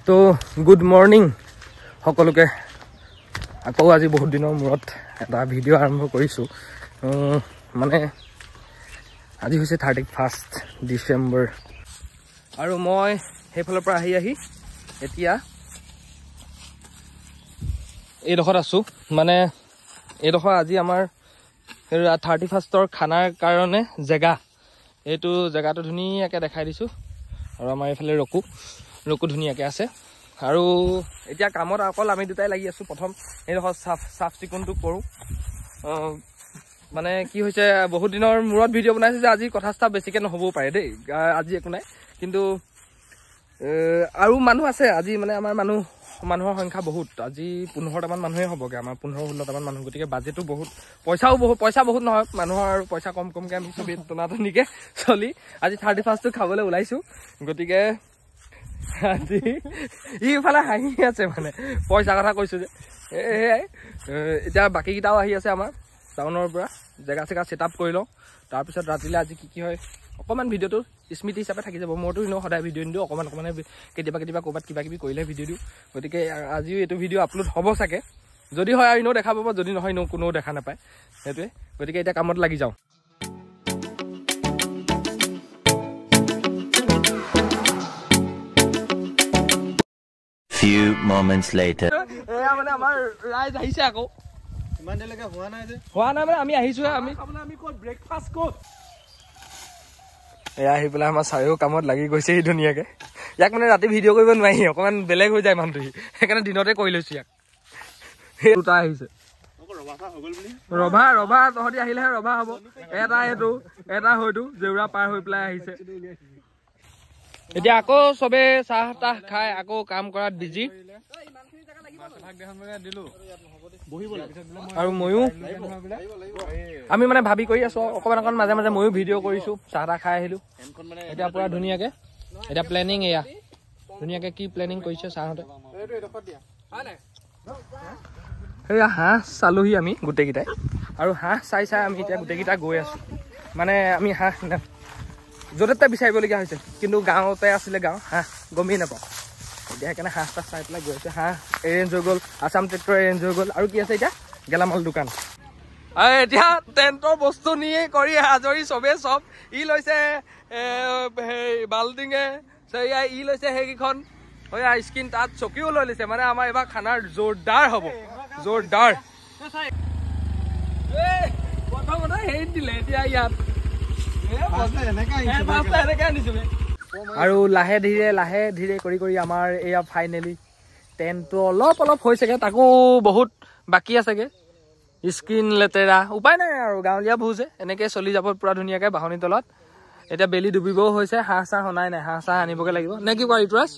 তো good morning সকলোকে আকৌ আজি বহুত দিনৰ মূৰত এটা ভিডিঅ' আৰম্ভ কৰিছোঁ মানে আজি হৈছে 31 ডিচেম্বৰ আৰু মই সেইফালৰ পৰা আহি এতিয়া এইডোখৰত আছোঁ মানে এইডোখৰ আজি আমাৰ 31ৰ খানাৰ কাৰণে জেগা এইটো জেগাটো ধুনীয়াকৈ দেখাই দিছোঁ আৰু আমাৰ এইফালে ৰকু ধুনীয়াকৈ আছে আৰু এতিয়া কামত অকল আমি দুটাই লাগি আছোঁ প্ৰথম এইডোখৰ চাফ চিকুণটো কৰোঁ মানে কি হৈছে বহুত দিনৰ মূৰত ভিডিঅ' বনাইছোঁ যে আজি কথা ষ্টাফ বেছিকৈ নহ'বও পাৰে দেই আজি একো নাই কিন্তু আৰু মানুহ আছে আজি মানে আমাৰ মানুহৰ সংখ্যা বহুত আজি 15টামান মানুহে হ'বগৈ আমাৰ 15-16টামান মানুহ গতিকে বাজেটো বহুত পইচা বহুত নহয় মানুহৰ আৰু পইচা কমকৈ আমি চবেই টনাটনিকৈ চলি আজি 31টো খাবলৈ ওলাইছোঁ গতিকে আজি ইফালে হাঁহি আছে মানে পইচা কথা কৈছোঁ যে এয়াই এতিয়া বাকীকেইটাও আহি আছে আমাৰ টাউনৰ পৰা জেগা চেগা ছেট আপ কৰি লওঁ তাৰপিছত ৰাতিলৈ আজি কি হয় অকণমান ভিডিঅ'টো স্মৃতি হিচাপে থাকি যাব মোৰতো এনেও সদায় ভিডিঅ' নিদিওঁ অকণমান কেতিয়াবা ক'ৰবাত কিবাকিবি কৰিলেহে ভিডিঅ' দিওঁ গতিকে আজিও এইটো ভিডিঅ' আপলোড হ'ব চাগে যদি হয় আৰু এনেও দেখা পাব যদি নহয় এনেও কোনেও দেখা নাপায় সেইটোৱে গতিকে এতিয়া কামত লাগি যাওঁ Few moments later. এয়া মানে আমাৰ ৰাইজ আহিছে আকৌ ইমান দেৰিলৈকে হোৱা নাই মানে আমি আহিছোহে আমি ক'ত ব্ৰেকফাষ্ট ক'ত এয়া আহি পেলাই আমাৰ চাৰিও কামত লাগি গৈছে ধুনীয়াকৈ ইয়াক মানে ৰাতি ভিডিঅ' কৰিব নোৱাৰি অকণমান বেলেগ হৈ যায় মানুহটো সেইকাৰণে দিনতে কৰি লৈছোঁ ইয়াক সেই দুটা আহিছে ৰভা তহঁতি আহিলেহে ৰভা হ'ব এটা এইটো এটা হয়তো জেউৰা পাৰ হৈ পেলাই আহিছে এতিয়া আকৌ চবে চাহ তাহ খাই আকৌ কাম কৰাত বিজি আৰু ময়ো আমি মানে ভাবি কৰি আছো অকণমান মাজে মাজে ময়ো ভিডিঅ' কৰিছোঁ চাহ তাহ খাই আহিলোঁ এতিয়া পুৰা ধুনীয়াকৈ এতিয়া প্লেনিং এয়া ধুনীয়াকৈ কি প্লেনিং কৰিছে চাহহঁতে সেয়া হাঁহ চালোহি আমি গোটেইকেইটাই আৰু হাঁহ চাই আমি এতিয়া গোটেইকেইটা গৈ আছোঁ মানে আমি হাঁহ য'তে ত'তে বিচাৰিবলগীয়া হৈছে কিন্তু গাঁৱতে আছিলে হাঁহ গমেই নাপাওঁ এতিয়া সেইকাৰণে হাঁহ তাহ চাই পেলাই গৈ আছে হাঁহ এৰেঞ্জ হৈ গ'ল আছাম ট্ৰেক্টৰ এৰেঞ্জ হৈ গ'ল আৰু কি আছে এতিয়া গেলামাল দোকান আৰু এতিয়া টেণ্টৰ বস্তু নিয়ে কৰি আজৰি চবেই চব ই লৈছে বাল্টিঙে ই লৈছে সেইকেইখন স্কিন তাত চকীও লৈ লৈছে মানে আমাৰ এইবাৰ খানাৰ জোৰদাৰ হ'ব জোৰদাৰ প্ৰথমতে হেৰিত দিলে এতিয়া ইয়াত আৰু লাহে ধীৰে কৰি আমাৰ এয়া ফাইনেলি টেণ্টটো অলপ হৈছেগে তাকো বহুত বাকী আছেগে স্কিন লেতেৰা উপায় নাই আৰু গাঁৱলীয়া ভোজ এনেকৈ চলি যাব পুৰা ধুনীয়াকৈ বাহনিৰ তলত এতিয়া বেলি ডুবিবও হৈছে হাঁহ চাহ অনাই নাই হাঁহ চাহ আনিবগৈ লাগিব নে কি কোৱা ঋতুৰাজ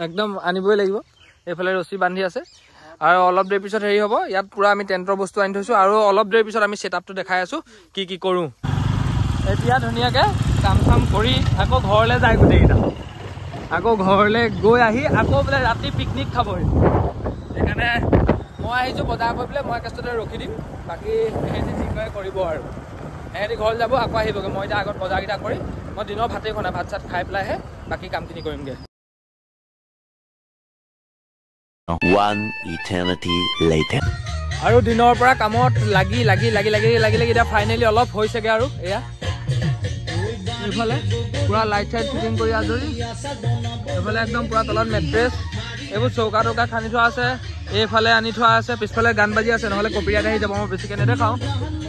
একদম আনিবই লাগিব এইফালে ৰছী বান্ধি আছে আৰু অলপ দেৰি পিছত হেৰি হ'ব ইয়াত পুৰা আমি টেণ্টৰ বস্তু আনি থৈছোঁ আৰু অলপ দেৰি পিছত আমি ছেট আপটো দেখাই আছোঁ কি কৰোঁ এতিয়া ধুনীয়াকৈ কাম চাম কৰি আকৌ ঘৰলৈ যায় গোটেইকেইটা আকৌ ঘৰলৈ গৈ আহি আকৌ বোলে ৰাতি পিকনিক খাবহি সেইকাৰণে মই আহিছোঁ বজাৰ কৰি পেলাই মই কেষ্টতে ৰখি দিম বাকী সিহঁতি যি কৰে কৰিব আৰু সিহঁতি ঘৰলৈ যাব আকৌ আহিবগৈ মই এতিয়া আগত বজাৰকেইটা কৰি মই দিনৰ ভাতেই খোৱা নাই ভাত চাত খাই পেলাইহে বাকী কামখিনি কৰিমগৈ One eternity later. আৰু দিনৰ পৰা কামত লাগি এতিয়া ফাইনেলি অলপ হৈছেগৈ আৰু এয়া এইফালে পুৰা লাইট চাইট ফিটিং কৰি আজৰি এইফালে একদম পুৰা তলত মেট্ৰেছ এইবোৰ চৌকা টৌকা খান্দি থোৱা আছে এইফালে আনি থোৱা আছে পিছফালে গান বাজি আছে নহ'লে কপিৰাইট আহি যাব মই বেছিকৈ নেদেখাওঁ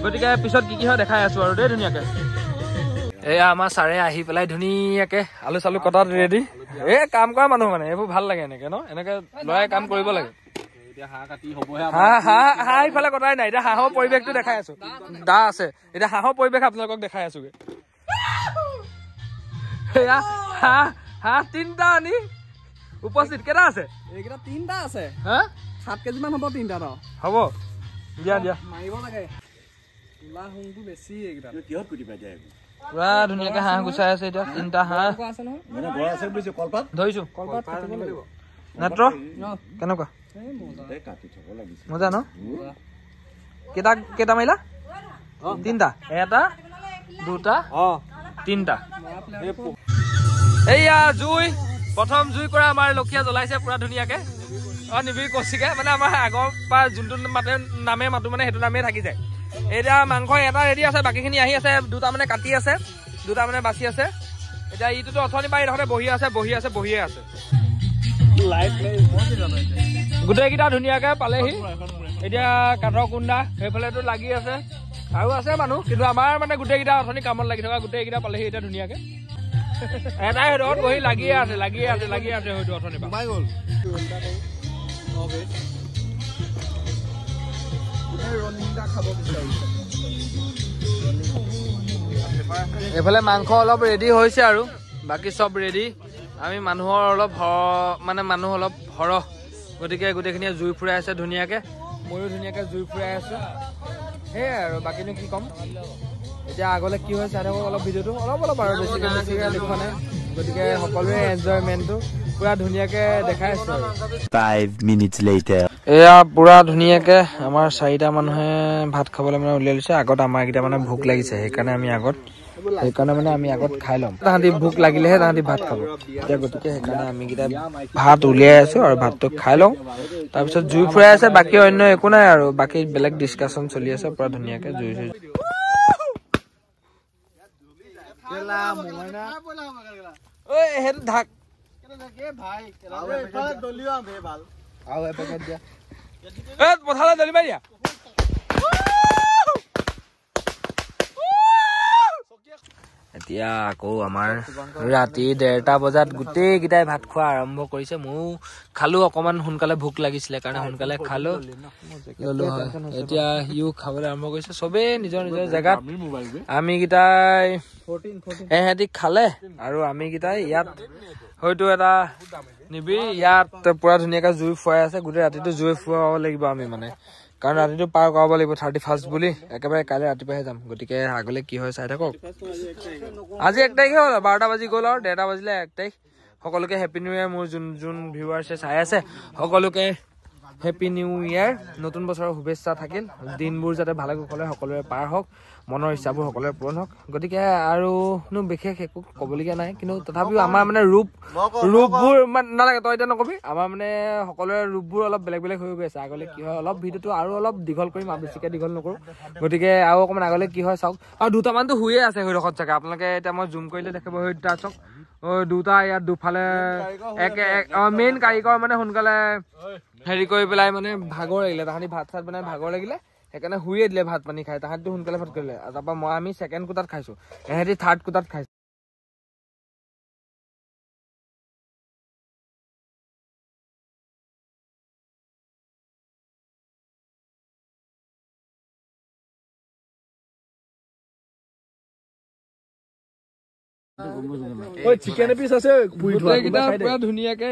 গতিকে পিছত কি হয় দেখাই আছোঁ আৰু দেই ধুনীয়াকৈ এয়া আমাৰ ছাৰে আহি পেলাই ধুনীয়াকৈ আলু চালু কটাত ৰেডি কাম কৰা মানুহ মানে এইবোৰ ভাল লাগে এনেকৈ এনেকৈ ল'ৰাই কাম কৰিব লাগে হাঁহ ইফালে কটাই নাই এতিয়া হাঁহৰ পৰিৱেশটো দেখাই আছোঁ দা আছে এতিয়া হাঁহৰ পৰিৱেশ আপোনালোকক দেখাই আছোঁগৈ এয়া হাঁহ 3টা আনি উপস্থিত কেইটা আছে এইকেইটা 3টা আছে হা 7 কেজিমান হ'ব 3টা হ'ব দিয়া মাৰিব লাগে তোলা হুংটো বেছি এইকেইটা কিহত কুটি পাই যায় পুৰা ধুনীয়াকৈ হাঁহ গুচাই আছে এতিয়া 3টা হাঁহ ধৰিছোঁ নেত্ৰ কেনেকুৱা মজা ন কেইটা মাৰিলা 3টা 1 2 3টা এইয়া জুই প্ৰথম জুই কৰা আমাৰ লক্ষীয়া জ্বলাইছে পুৰা ধুনীয়াকে নিবিড় কৌশিকে মানে আমাৰ আগৰ পৰা যোনটো নামে মাতো মানে সেইটো নামেই থাকি যায় এতিয়া মাংস এটা ৰেডি আছে বাকীখিনি আহি আছে দুটা মানে কাটি আছে দুটা মানে বাচি আছে এতিয়া ইটোতো অথনি পাই ইহঁতে বহিয়ে আছে গোটেইকেইটা ধুনীয়াকে পালেহি এতিয়া কাঠৰ কুন্দা সেইফালেতো লাগি আছে আৰু আছে মানুহ কিন্তু আমাৰ মানে গোটেইকেইটা অথনি কামত লাগি থকা গোটেইকেইটা পালেহি এতিয়া ধুনীয়াকে এটাই হয়তো বহি লাগিয়ে আছে হয়তো অথনি এইফালে মাংস অলপ ৰেডি হৈছে আৰু বাকী চব ৰেডি আমি মানুহৰ অলপ মানুহ অলপ সৰহ গতিকে গোটেইখিনিয়ে জুই ফুৰাই আছে ধুনীয়াকে ময়ো ধুনীয়াকে জুই ফুৰাই আছো সেয়াই আৰু বাকীনো কি ক'ম এতিয়া আগলৈ কি হয় চাই থাকক অলপ ভিডিঅ'টো অলপ আৰু বেছিকে লিখোৱা নাই গতিকে সকলোৱে এনজয়মেণ্টটো পুৰা ধুনীয়াকে দেখাই আছো 5 minutes later এয়া পুৰা ধুনীয়াকে আমাৰ 4টা মানুহে ভাত খাবলৈ মানে উলিয়াই লৈছে আগত আমাৰ কেইটা মানে ভোক লাগিছে সেইকাৰণে মানে আমি আগত খাই ল'ম তাহাঁতি ভোক লাগিলেহে তাহাঁতি ভাত খাব এতিয়া গতিকে সেইকাৰণে আমি কেইটা ভাত উলিয়াই আছো আৰু ভাতটো খাই লওঁ তাৰপিছত জুই ফুৰাই আছে বাকী অন্য একো নাই আৰু বাকী বেলেগ ডিছকাশ্যন চলি আছে পুৰা ধুনীয়াকে জুই সেইটো ঢাক পথাৰলৈ দলি মাৰি দিয়া এতিয়া আকৌ আমাৰ ৰাতি 1:30 বজাত গোটেইকেইটাই ভাত খোৱা আৰম্ভ কৰিছে ময়ো খালো অকমান সোনকালে ভোক লাগিছিলে কাৰণে সোনকালে খালো ললো এতিয়া সিও খাবলৈ আৰম্ভ কৰিছে চবেই নিজৰ নিজৰ জেগাত আমি কেইটাই এহেঁতি খালে আৰু আমি কেইটাই ইয়াত হয়তো এটা নিবিড় ইয়াত পুৰা ধুনীয়াকে জুই ফুৱাই আছে গোটেই ৰাতিটো জুই ফুৱাব লাগিব আমি মানে কাৰণ ৰাতিটো পাৰ কৰাব লাগিব 31 বুলি একেবাৰে কাইলৈ ৰাতিপুৱাহে যাম গতিকে আগলৈ কি হয় চাই থাকক আজি 1 তাৰিখে হ'ল 12টা বাজি গ'ল আৰু 1:30 বাজিলে 1 তাৰিখ সকলোকে হেপী নিউ ইয়াৰ মোৰ যোন ভিউৱাৰ্ছে চাই আছে সকলোকে হেপী নিউ ইয়াৰ নতুন বছৰৰ শুভেচ্ছা থাকিল দিনবোৰ যাতে ভালে কুশলে সকলোৰে পাৰ হওক মনৰ ইচ্ছাবোৰ সকলোৰে পূৰণ হওক গতিকে আৰুনো বিশেষ একো ক'বলগীয়া নাই কিন্তু তথাপিও আমাৰ মানে ৰূপবোৰ নালাগে তই এতিয়া নকবি আমাৰ মানে সকলোৰে ৰূপবোৰ অলপ বেলেগ হৈ গৈ আছে আগলৈ কি হয় অলপ ভিডিঅ'টো আৰু অলপ দীঘল কৰিম আৰু বেছিকৈ দীঘল নকৰোঁ গতিকে আৰু অকণমান আগলৈ কি হয় চাওক আৰু দুটামানতো শুয়ে আছে সেইডোখৰত চাগে আপোনালোকে এতিয়া মই জুম কৰিলে দেখিব সেই দুটা চাওক দুটা ইয়াত দুফালে মেইন কাৰিকৰ মানে সোনকালে হেৰি কৰি পেলাই মানে ভাগৰ লাগিলে তাহাঁতি ভাত চাত বনাই ভাগৰ লাগিলে সেইকাৰণে শুয়ে দিলে ভাত পানী খাই তাহাঁতিটো সোনকালে ভাত কৰিলে তাৰপৰা আমি 2nd কোটাত খাইছো এহেঁতি 3rd কোটাত খাইছো চিকেন পিচ আছে গোটেইকেইটা পুৰা ধুনীয়াকে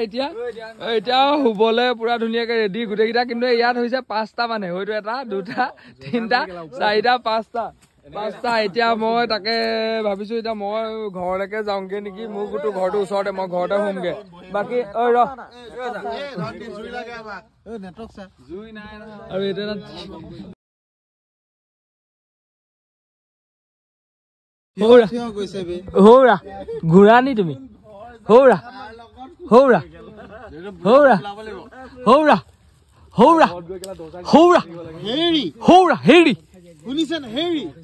এতিয়া শুবলে পুৰা ধুনীয়াকে ৰেডি গোটেইকেইটা কিন্তু ইয়াত হৈছে 5টা মানে হয়তো 1 2 3 4 5টা এতিয়া মই তাকে ভাবিছো এতিয়া মই ঘৰলৈকে যাওঁগে নেকি মোৰ গোটেই ঘৰটোৰ ওচৰতে মই ঘৰতে শুমগে বাকী আৰু এতিয়া হৌৰা ঘূৰানি তুমি হৌৰা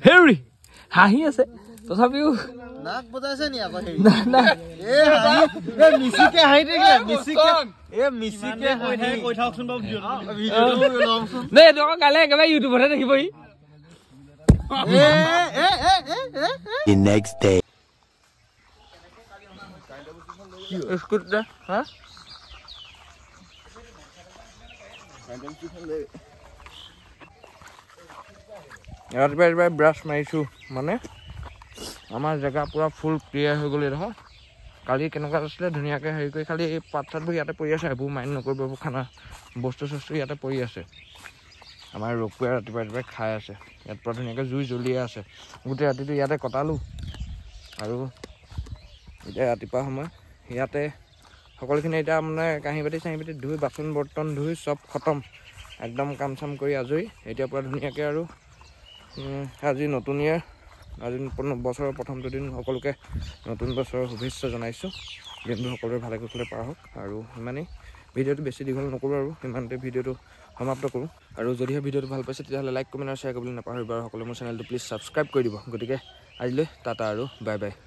হেৰি হাঁহি আছে তথাপিও নাক বজাইছে নি আকৌ কাইলৈ একেবাৰে ইউটিউবতে দেখিবহি the next day ৰাতিপুৱাই ব্ৰাছ মাৰিছো মানে আমাৰ জেগা পুৰা ফুল ক্লিয়াৰ হৈ গ'ল দেখোন কালি কেনেকুৱা আছিলে ধুনীয়াকৈ হেৰি কৰি খালি এই পাত চাতবোৰ ইয়াতে পৰি আছে এইবোৰ মাইণ্ড নকৰিব এইবোৰ খানা বস্তু চস্তু ইয়াতে পৰি আছে আমাৰ ৰকুৱে ৰাতিপুৱাই খাই আছে ইয়াত পুৰা ধুনীয়াকৈ জুই জ্বলিয়ে আছে গোটেই ৰাতিটো ইয়াতে কটালোঁ আৰু এতিয়া ৰাতিপুৱা সময় ইয়াতে সকলোখিনি এতিয়া মানে কাঁহী বাতি ধুই বাচন বৰ্তন ধুই চব খতম একদম কাম চাম কৰি আজৰি এতিয়া পুৰা ধুনীয়াকৈ আৰু আজি নতুন ইয়াৰ আজি বছৰৰ প্ৰথমটো দিন সকলোকে নতুন বছৰৰ শুভেচ্ছা জনাইছোঁ দিনবোৰ সকলোৰে ভালে কুশলে পাৰ হওক আৰু ইমানেই ভিডিঅ'টো বেছি দীঘল নকৰোঁ আৰু ইমানতে ভিডিঅ'টো সমাপ্ত কৰোঁ আৰু যদিহে ভিডিঅ'টো ভাল পাইছে তেতিয়াহ'লে লাইক কমেণ্ট আৰু শ্বেয়াৰ কৰিবলৈ নাপাহৰিব আৰু সকলোৱে মোৰ চেনেলটো প্লিজ ছাবস্ক্ৰাইব কৰি দিব গতিকে আজিলৈ টাটা আৰু বাই বাই